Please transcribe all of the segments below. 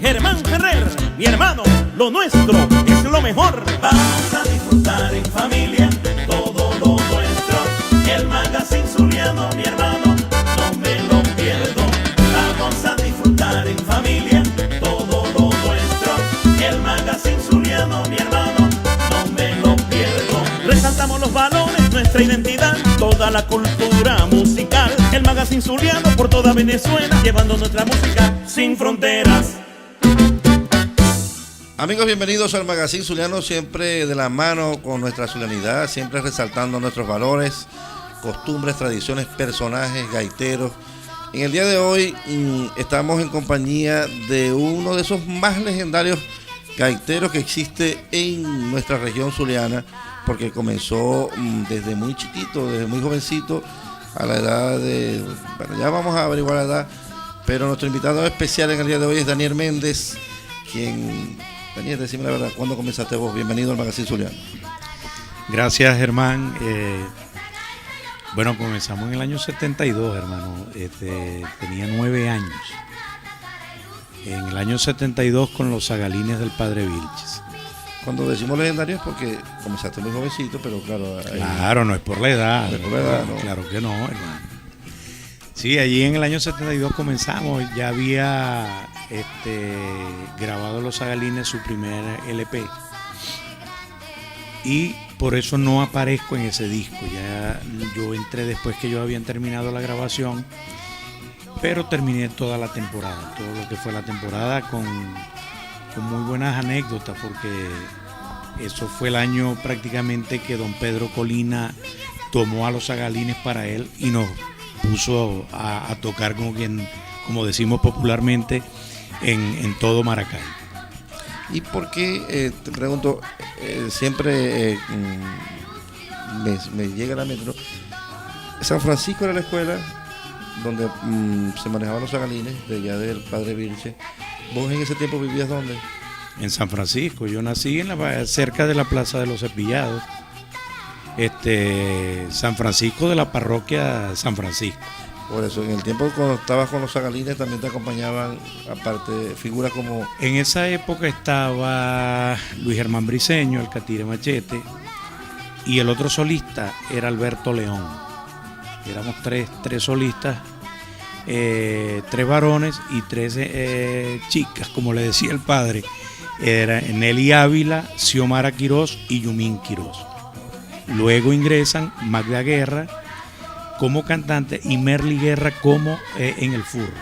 Germán Ferrer, mi hermano, lo nuestro es lo mejor. Vamos a disfrutar en familia todo lo nuestro. El magazine zuliano, mi hermano, no me lo pierdo. Vamos a disfrutar en familia todo lo nuestro. El magazine zuliano, mi hermano, no me lo pierdo. Resaltamos los valores, nuestra identidad, toda la cultura musical. El magazine zuliano por toda Venezuela, llevando nuestra música sin fronteras. Amigos, bienvenidos al Magazine Zuliano, siempre de la mano con nuestra zulianidad, siempre resaltando nuestros valores, costumbres, tradiciones, personajes, gaiteros. En el día de hoy estamos en compañía de uno de esos más legendarios gaiteros que existe en nuestra región zuliana, porque comenzó desde muy chiquito, desde muy jovencito, a la edad de... Bueno, ya vamos a averiguar la edad, pero nuestro invitado especial en el día de hoy es Daniel Méndez, quien... Daniel, decime la verdad, ¿cuándo comenzaste vos? Bienvenido al Magazine Zuliano. Gracias, Germán. Bueno, comenzamos en el año 72, hermano. Tenía 9 años. En el año 72 con los Zagalines del Padre Vilches. Cuando decimos legendario es porque comenzaste muy jovencito, pero claro... Claro, no es por la edad. No es por la edad, no. Claro que no, hermano. Sí, allí en el año 72 comenzamos, ya había grabado los Zagalines su primer LP y por eso no aparezco en ese disco. Ya yo entré después que yo habían terminado la grabación, pero terminé toda la temporada, todo lo que fue la temporada con muy buenas anécdotas, porque eso fue el año prácticamente que don Pedro Colina tomó a los Zagalines para él y nos puso a tocar como decimos popularmente, en todo Maracay. ¿Y por qué, te pregunto, siempre me llega a la mente, ¿no? San Francisco era la escuela donde se manejaban los Zagalines, de allá del Padre Vilches. ¿Vos en ese tiempo vivías dónde? En San Francisco. Yo nací cerca de la Plaza de los Cepillados. San Francisco, de la parroquia San Francisco. Por eso, en el tiempo cuando estabas con los Zagalines también te acompañaban, aparte, figuras como... En esa época estaba Luis Germán Briceño, el Catire Machete, y el otro solista era Alberto León. Éramos tres solistas, 3 varones y 3 chicas, como le decía el padre. Era Nelly Ávila, Xiomara Quirós y Yumín Quirós. Luego ingresan Magda Guerra como cantante y Merly Guerra como en el furro.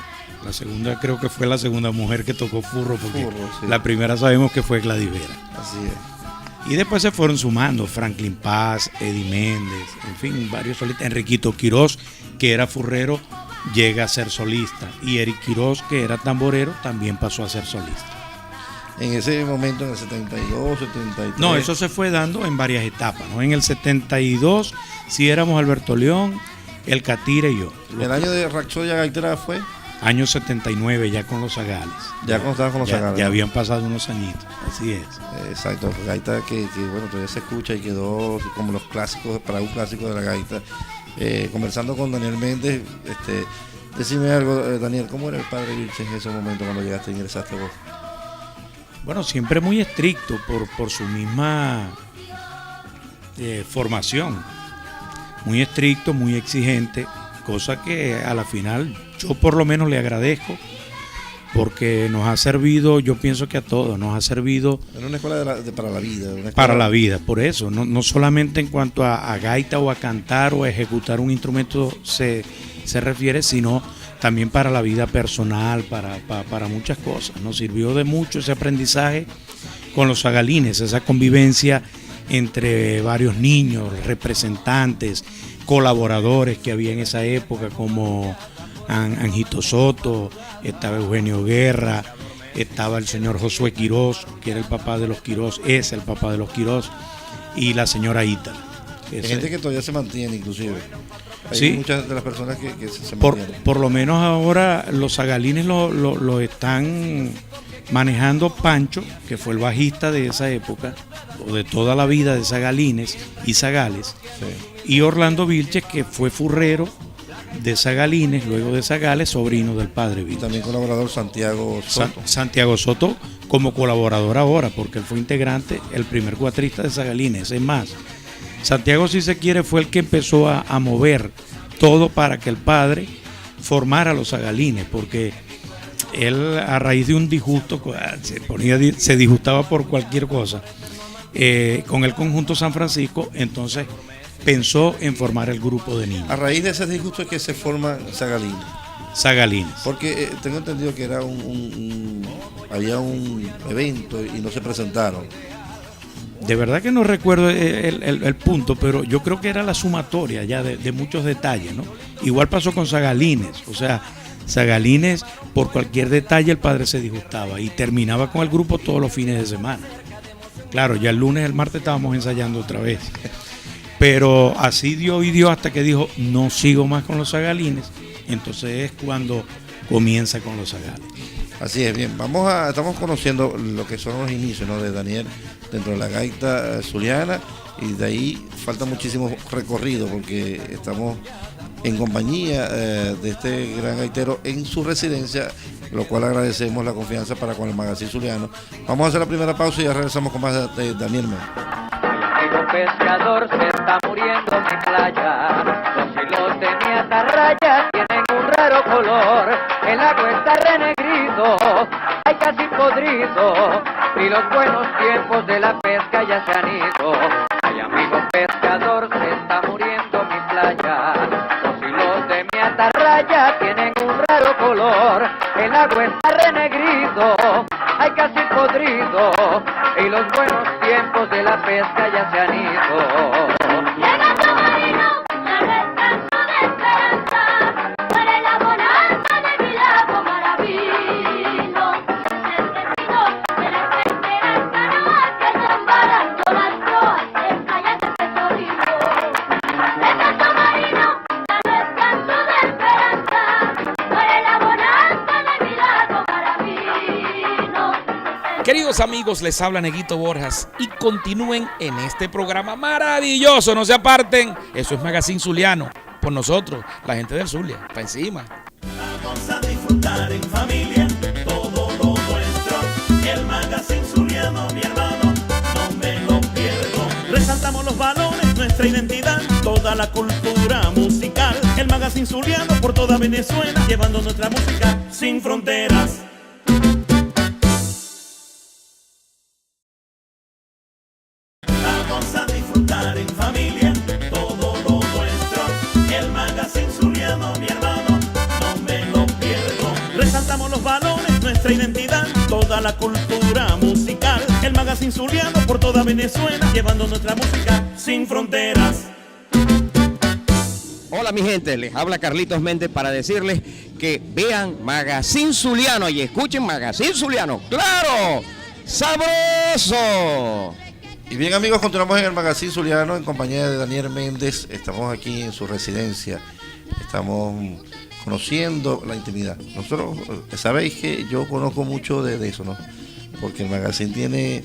La segunda, creo que fue la segunda mujer que tocó furro, porque sí. La primera sabemos que fue Gladys Vera. Así es. Y después se fueron sumando Franklin Paz, Eddie Méndez, en fin, varios solistas. Enriquito Quirós, que era furrero, llega a ser solista. Y Eric Quirós, que era tamborero, también pasó a ser solista. En ese momento, en el 72, 73... No, eso se fue dando en varias etapas, ¿no? En el 72 sí éramos Alberto León, el Catire y yo. ¿El año de Rapsodia Gaitera fue? Año 79, ya con los Zagales. Ya cuando estabas con los Zagales. Ya habían pasado unos añitos, así es. Exacto, gaita que bueno, todavía se escucha y quedó como los clásicos, para un clásico de la gaita. Conversando con Daniel Méndez, decime algo, Daniel, ¿cómo era el Padre Vilches en ese momento cuando llegaste e ingresaste vos? Bueno, siempre muy estricto por su misma formación, muy estricto, muy exigente, cosa que a la final yo por lo menos le agradezco, porque nos ha servido, yo pienso que a todos, nos ha servido... Era una escuela para la vida. Para la vida, por eso, no solamente en cuanto a gaita o a cantar o a ejecutar un instrumento se refiere, sino también para la vida personal, para muchas cosas. Nos sirvió de mucho ese aprendizaje con los Zagalines, esa convivencia entre varios niños, representantes, colaboradores que había en esa época, como Anjito Soto, estaba Eugenio Guerra, estaba el señor Josué Quirós, que era el papá de los Quirós, es el papá de los Quirós, y la señora Ítala. Hay gente que todavía se mantiene, inclusive. Hay sí, muchas de las personas que se mantienen. Por lo menos ahora los Zagalines lo están manejando Pancho, que fue el bajista de esa época, o de toda la vida de Zagalines y Zagales, sí. Y Orlando Vilches, que fue furrero de Zagalines, luego de Zagales, sobrino del padre Y Víctor. también colaborador Santiago Soto. Santiago Soto como colaborador ahora, porque él fue integrante, el primer cuatrista de Zagalines. Es más, Santiago, si se quiere, fue el que empezó a mover todo para que el padre formara los Zagalines, porque él, a raíz de un disgusto, se disgustaba por cualquier cosa con el conjunto San Francisco, entonces pensó en formar el grupo de niños. A raíz de ese disgusto es que se forma Zagalines. Porque tengo entendido que era había un evento y no se presentaron. De verdad que no recuerdo el punto, pero yo creo que era la sumatoria ya de muchos detalles, ¿no? Igual pasó con Zagalines, o sea, Zagalines, por cualquier detalle el padre se disgustaba y terminaba con el grupo todos los fines de semana. Claro, ya el lunes, el martes estábamos ensayando otra vez. Pero así dio hasta que dijo, no sigo más con los Zagalines. Entonces es cuando comienza con los Zagales. Así es, bien. Estamos conociendo lo que son los inicios, ¿no?, de Daniel dentro de la gaita zuliana, y de ahí falta muchísimo recorrido porque estamos en compañía de este gran gaitero en su residencia, lo cual agradecemos la confianza para con el Magazine Zuliano. Vamos a hacer la primera pausa y ya regresamos con más de Daniel Méndez. Amigo pescador, se está muriendo mi playa. Los hilos de mi atarraya tienen un raro color. El agua está renegrido, hay casi podrido, y los buenos tiempos de la pesca ya se han ido. Ay, amigo pescador, se está muriendo mi playa. Los hilos de mi atarraya tienen un raro color. El agua está renegrido, hay casi podrido, y los buenos tiempos de la pesca ya se han ido. Llega tu marino, al descanso de esperanza, muere la bonanza de mi lago maravino. Descendido de la esperanza, no aquello embarando las proas en playas de Tesorino. Llega tu marino, al descanso de esperanza, muere la bonanza de mi lago maravino. Queridos amigos, les habla Neguito Borjas y continúen en este programa maravilloso, no se aparten. Eso es Magazine Zuliano, por nosotros, la gente del Zulia, para encima. Vamos a disfrutar en familia todo lo nuestro. El Magazine Zuliano, mi hermano, no me lo pierdo. Resaltamos los valores, nuestra identidad, toda la cultura musical. El Magazine Zuliano por toda Venezuela, llevando nuestra música sin fronteras. Vamos a disfrutar en familia todo lo nuestro. El Magazine Zuliano, mi hermano, no me lo pierdo. Resaltamos los valores, nuestra identidad, toda la cultura musical. El Magazine Zuliano por toda Venezuela, llevando nuestra música sin fronteras. Hola mi gente, les habla Carlitos Méndez para decirles que vean Magazine Zuliano y escuchen Magazine Zuliano. ¡Claro! ¡Sabroso! Y bien, amigos, continuamos en el Magazine Zuliano en compañía de Daniel Méndez. Estamos aquí en su residencia, estamos conociendo la intimidad. Nosotros, sabéis que yo conozco mucho de eso, ¿no? Porque el Magazine tiene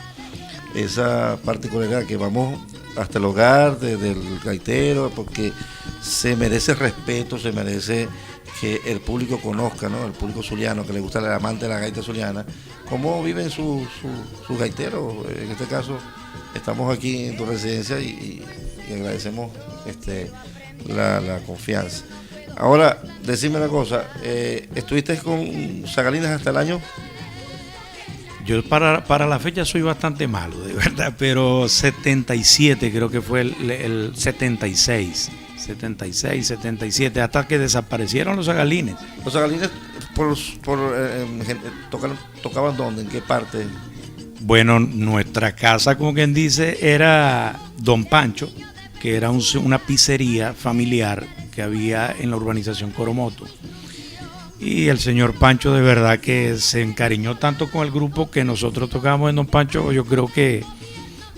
esa particularidad que vamos hasta el hogar del gaitero, porque se merece respeto, se merece que el público conozca, ¿no? El público zuliano que le gusta, el amante de la gaita zuliana, cómo viven sus gaiteros. En este caso, estamos aquí en tu residencia y agradecemos la confianza. Ahora, decime una cosa, ¿estuviste con Zagalines hasta el año? Yo para la fecha soy bastante malo, de verdad, pero 77 creo que fue el 76, 77, hasta que desaparecieron los Zagalines. Los Zagalines tocaban ¿dónde? ¿En qué parte? Bueno, nuestra casa, como quien dice, era Don Pancho, que era una pizzería familiar que había en la urbanización Coromoto. Y el señor Pancho de verdad que se encariñó tanto con el grupo que nosotros tocábamos en Don Pancho, yo creo que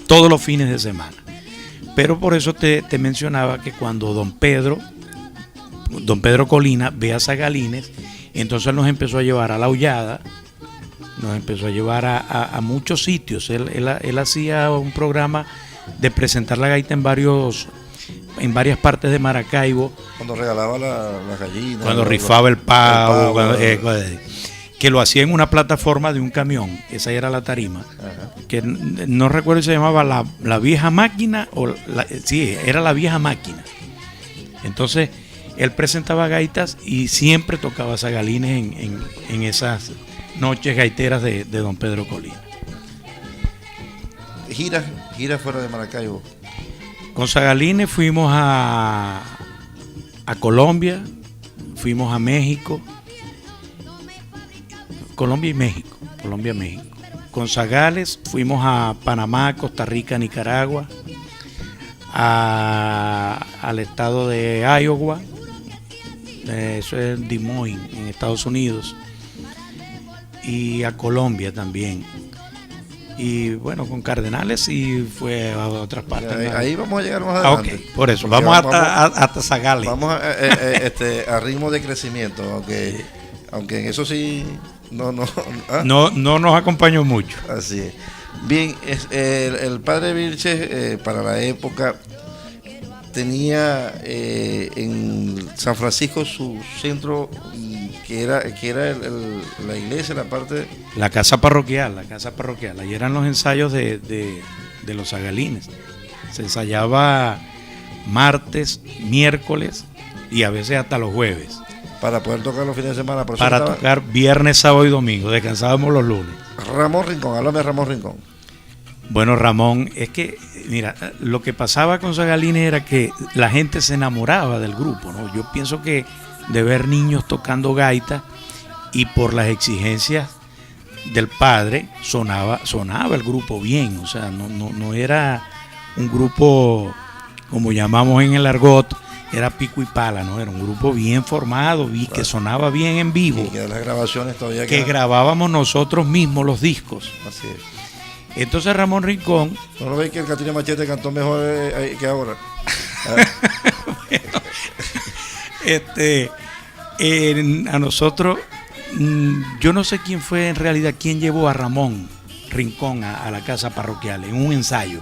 todos los fines de semana. Pero por eso te mencionaba que cuando don Pedro Colina ve a Zagalines, entonces nos empezó a llevar a La Hollada, nos empezó a llevar a muchos sitios. Él hacía un programa de presentar la gaita en varias partes de Maracaibo, Cuando regalaba la gallina. Cuando rifaba el pavo, cuando- que lo hacía en una plataforma de un camión, esa era la tarima, Ajá. que no recuerdo si se llamaba la vieja máquina, sí, era la vieja máquina. Entonces, él presentaba gaitas y siempre tocaba zagalines en esas noches gaiteras de don Pedro Colina. Gira fuera de Maracaibo. Con zagalines fuimos a Colombia, fuimos a México, Colombia y México. Con zagales fuimos a Panamá, Costa Rica, Nicaragua, al estado de Iowa, eso es Des Moines, en Estados Unidos, y a Colombia también. Y bueno, con Cardenales y fue a otras partes. Ahí vamos a llegar más Ah, adelante. ok, por eso, Porque vamos hasta Zagales. Vamos a ritmo de crecimiento, aunque en eso sí no. No nos acompañó mucho. Así es. Bien, el padre Vilches para la época tenía en San Francisco su centro que era la iglesia, la parte. La casa parroquial. Ahí eran los ensayos de los zagalines. Se ensayaba martes, miércoles y a veces hasta los jueves. Para poder tocar los fines de semana. Por eso Para estaba tocar viernes, sábado y domingo. Descansábamos los lunes. Ramón Rincón, háblame de Ramón Rincón. Bueno, Ramón, es que, mira, lo que pasaba con Zagalines era que la gente se enamoraba del grupo, ¿no? Yo pienso que de ver niños tocando gaita y por las exigencias del padre sonaba el grupo bien, o sea, no era un grupo como llamamos en el argot, era pico y pala, ¿no? Era un grupo bien formado, que sonaba bien en vivo, Y que las grabaciones todavía que grabábamos nosotros mismos los discos. Así es. Entonces Ramón Rincón, ¿No lo veis que el Catrina Machete cantó mejor que ahora? a nosotros, yo no sé quién fue en realidad quien llevó a Ramón Rincón a la casa parroquial en un ensayo.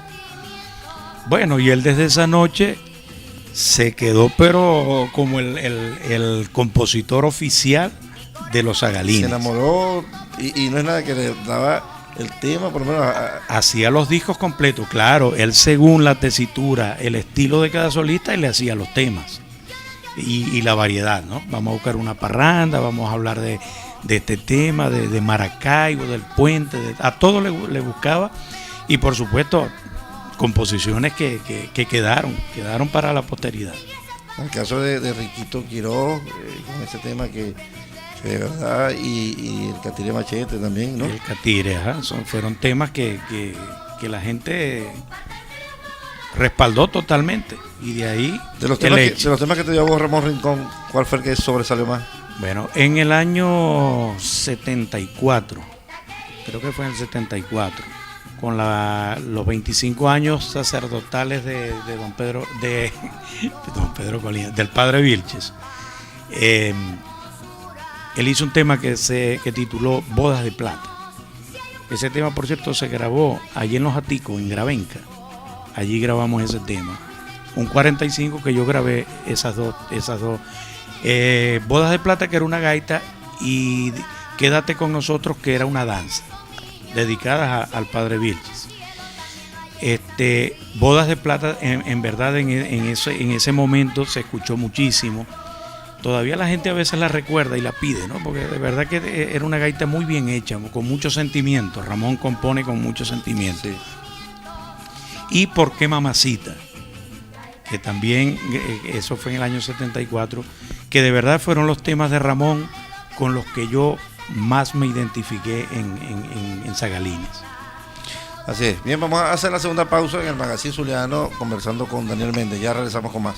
Bueno, y él desde esa noche se quedó, pero como el compositor oficial de los zagalines. Se enamoró y no es nada que le daba el tema, por lo menos. Hacía los discos completos, claro, él según la tesitura, el estilo de cada solista, él le hacía los temas y la variedad, ¿no? Vamos a buscar una parranda, vamos a hablar de este tema, de Maracaibo, del puente, a todo le buscaba, y por supuesto composiciones que quedaron para la posteridad. En el caso de Riquito Quiroz, con ese tema que de verdad, y el Catire Machete también, ¿no? El Catire, fueron temas que la gente respaldó totalmente, y de ahí De los temas que te llevó Ramón Rincón, ¿cuál fue el que sobresalió más? Bueno, en el año 74, creo que fue en el 74, con los 25 años sacerdotales de don Pedro, de don Pedro Colina, del padre Vilches, él hizo un tema que tituló Bodas de Plata. Ese tema, por cierto, se grabó allí en Los Aticos, en Gravenca. Allí grabamos ese tema. Un 45 que yo grabé esas dos. Bodas de Plata, que era una gaita, y Quédate con nosotros, que era una danza, dedicadas al padre Vilches. Bodas de Plata, en verdad, en ese momento se escuchó muchísimo. Todavía la gente a veces la recuerda y la pide, ¿no? Porque de verdad que era una gaita muy bien hecha, con mucho sentimiento. Ramón compone con mucho sentimiento. Sí. Y ¿Por qué mamacita? Que también, eso fue en el año 74, que de verdad fueron los temas de Ramón con los que yo más me identifiqué en Zagalines. Así es. Bien, vamos a hacer la segunda pausa en el Magazine Zuliano, conversando con Daniel Méndez. Ya regresamos con más.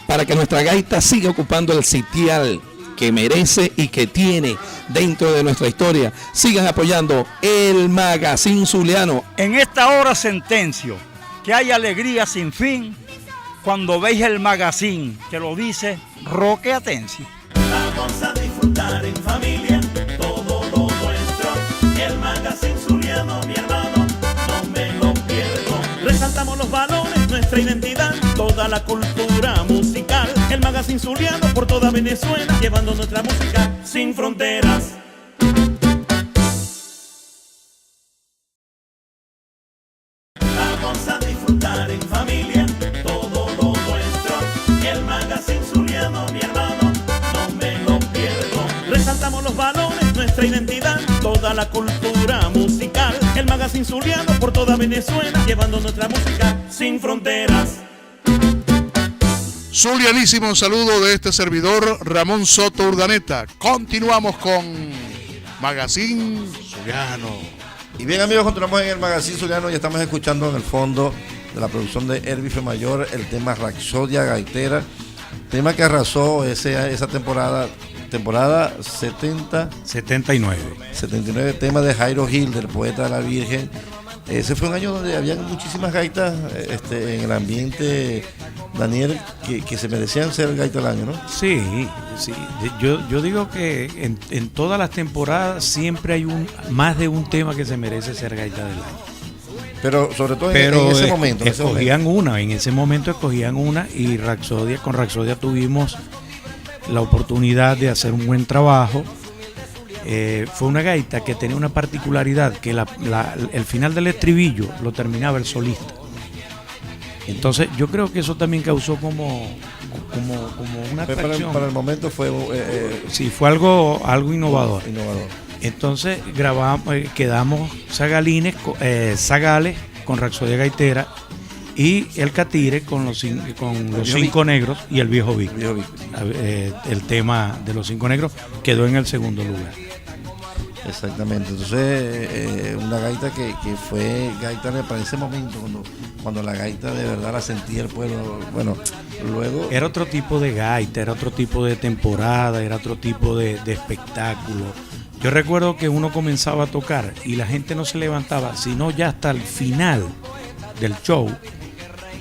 Para que nuestra gaita siga ocupando el sitial que merece y que tiene dentro de nuestra historia, sigan apoyando el Magazine Zuliano. En esta hora sentencio que hay alegría sin fin cuando veis el magazine, que lo dice Roque Atencio. Vamos a disfrutar en familia todo lo nuestro. El Magazine Zuliano, mi hermano, no me lo pierdo. Resaltamos los valores nuestros. nuestra identidad, toda la cultura musical. El magazine zuliano por toda Venezuela, llevando nuestra música sin fronteras. Vamos a disfrutar en familia todo lo nuestro. El magazine zuliano, mi hermano, no me lo pierdo. Resaltamos los valores, nuestra identidad, toda la cultura musical. El magazine zuliano por toda Venezuela, llevando nuestra música sin fronteras. Zulianísimo, un saludo de este servidor Ramón Soto Urdaneta. Continuamos con Magazine Zuliano. Y bien, amigos, continuamos en el Magazine Zuliano y estamos escuchando en el fondo de la producción de Herbife Mayor el tema Rapsodia Gaitera, tema que arrasó esa temporada 79, tema de Jairo Gil, del poeta de la Virgen. Ese fue un año donde había muchísimas gaitas en el ambiente, Daniel, que se merecían ser gaita del año, ¿no? Sí. Yo digo que en todas las temporadas siempre hay más de un tema que se merece ser gaita del año. Pero sobre todo en ese momento. En ese momento escogían una y con Rapsodia tuvimos la oportunidad de hacer un buen trabajo. Fue una gaita que tenía una particularidad, que el final del estribillo lo terminaba el solista. Entonces yo creo que eso también causó como una atracción. Para el momento fue sí, fue algo innovador. Entonces quedamos zagales con Rapsodia Gaitera y el Catire con los cinco negros y el viejo Vic. El tema de los cinco negros quedó en el segundo lugar. Exactamente, entonces una gaita que fue gaita para ese momento, cuando la gaita de verdad la sentía el pueblo. Bueno, luego era otro tipo de gaita, era otro tipo de temporada, era otro tipo de espectáculo. Yo recuerdo que uno comenzaba a tocar y la gente no se levantaba sino ya hasta el final del show,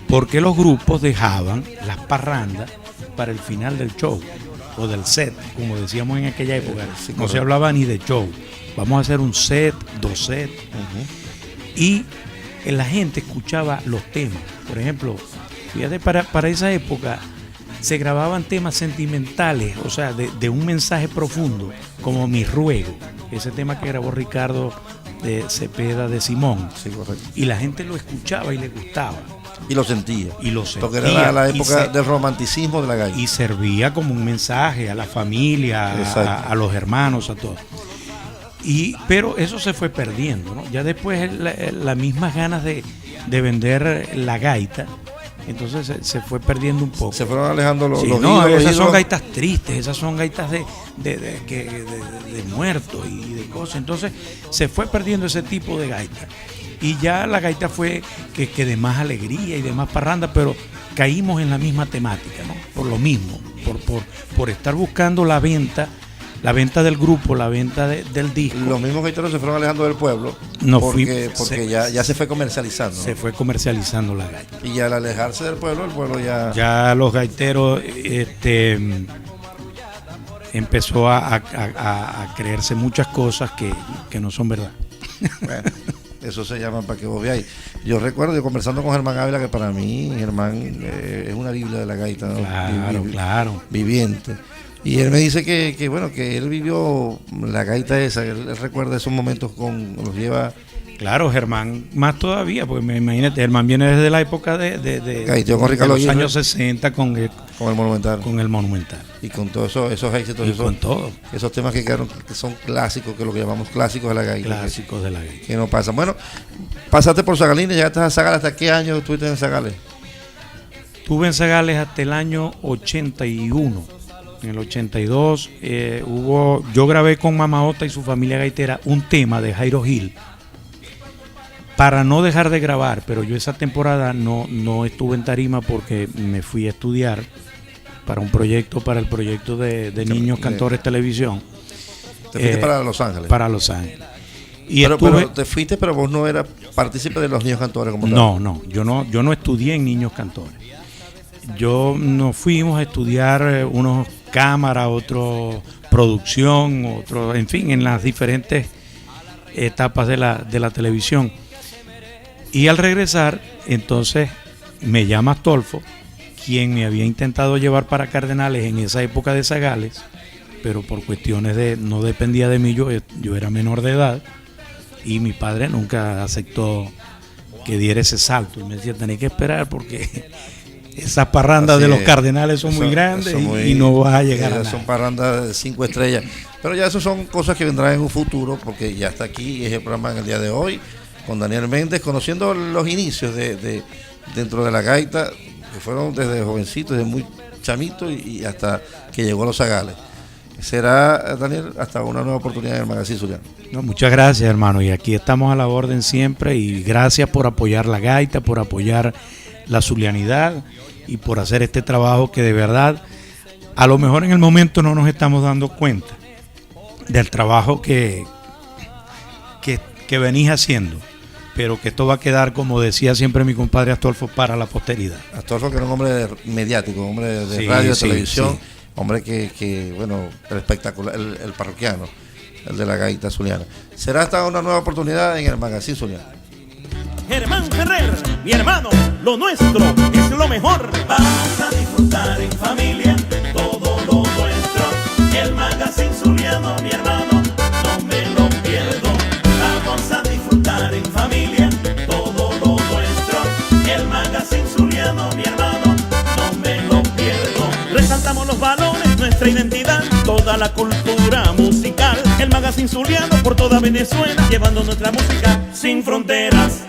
porque los grupos dejaban las parrandas para el final del show o del set, como decíamos en aquella época. No se hablaba ni de show, vamos a hacer un set, 2 sets. Y la gente escuchaba los temas. Por ejemplo, fíjate, para esa época se grababan temas sentimentales, o sea, de un mensaje profundo, como Mi Ruego, ese tema que grabó Ricardo de Cepeda de Simón. Sí, correcto. Y la gente lo escuchaba y le gustaba. Y lo sentía. Porque era la época del romanticismo de la gaita. Y servía como un mensaje a la familia, a los hermanos, a todos. Pero eso se fue perdiendo, ¿no? Ya después las mismas ganas de vender la gaita, entonces se fue perdiendo un poco. Se fueron alejando los esas son gaitas tristes, esas son gaitas de muertos y de cosas. Entonces se fue perdiendo ese tipo de gaita. Y ya la gaita fue que de más alegría y de más parranda, pero caímos en la misma temática, ¿no? Por lo mismo, por estar buscando la venta del grupo, la venta del disco. Los mismos gaiteros se fueron alejando del pueblo porque ya se fue comercializando, ¿no? Se fue comercializando la gaita. Y al alejarse del pueblo, el pueblo ya... Ya los gaiteros empezó a creerse muchas cosas que no son verdad. Bueno, eso se llama para que vos veáis. Yo recuerdo conversando con Germán Ávila, que para mí Germán es una biblia de la gaita, ¿no? Claro. Viviente. Y él me dice que él vivió la gaita esa, él recuerda esos momentos los lleva... Claro, Germán, más todavía, porque imagínate, Germán viene desde la época de los años 60 con el Monumental. Y con todos esos éxitos, esos temas que quedaron, que son clásicos, que lo que llamamos clásicos de la gaita. Clásicos de la gaita. Que no pasan. Bueno, pasaste por Zagalines, llegaste a Zagales. ¿Hasta qué año estuviste en Zagales? Estuve en Zagales hasta el año 81. En el 82 yo grabé con Mamaota y su familia gaitera un tema de Jairo Gil, para no dejar de grabar, pero yo esa temporada no estuve en tarima porque me fui a estudiar para el proyecto de Niños Cantores Televisión. ¿Te fuiste para Los Ángeles? Para Los Ángeles. Pero te fuiste, pero vos no eras partícipe de los Niños Cantores como tal. No, yo no estudié en Niños Cantores. Nos fuimos a estudiar unos cámaras, otro producción, otro, en fin, en las diferentes etapas de la televisión. Y al regresar, entonces me llama Astolfo, quien me había intentado llevar para Cardenales en esa época de Zagales, pero por cuestiones de no dependía de mí, yo era menor de edad y mi padre nunca aceptó que diera ese salto. Y me decía, tenés que esperar porque esas parrandas Así de los es. Cardenales son muy grandes y no vas a llegar a nada. Son parrandas de 5 estrellas. Pero ya eso son cosas que vendrán en un futuro, porque ya está aquí, es el programa en el día de hoy, con Daniel Méndez, conociendo los inicios dentro de la gaita, que fueron desde jovencito, desde muy chamito y hasta que llegó a los Zagales. Será, Daniel, hasta una nueva oportunidad en el Magazine Zuliano. No, muchas gracias, hermano, y aquí estamos a la orden siempre, y gracias por apoyar la gaita, por apoyar la zulianidad y por hacer este trabajo que de verdad, a lo mejor en el momento no nos estamos dando cuenta del trabajo que venís haciendo, pero que esto va a quedar, como decía siempre mi compadre Astolfo, para la posteridad. Astolfo, que era un hombre mediático, un hombre de Sí, radio, de sí, televisión, sí. Hombre que bueno, el espectacular, el parroquiano, el de la gaita zuliana. Será hasta una nueva oportunidad en el Magazine Zuliano. Germán Ferrer, mi hermano, lo nuestro es lo mejor. Vamos a disfrutar en familia todo lo nuestro. El Magazine Zuliano, mi hermano, no me lo pierdo. Vamos a disfrutar en familia todo lo nuestro. El Magazine Zuliano, mi hermano, no me lo pierdo. Resaltamos los valores, nuestra identidad, toda la cultura musical. El Magazine Zuliano por toda Venezuela, llevando nuestra música sin fronteras.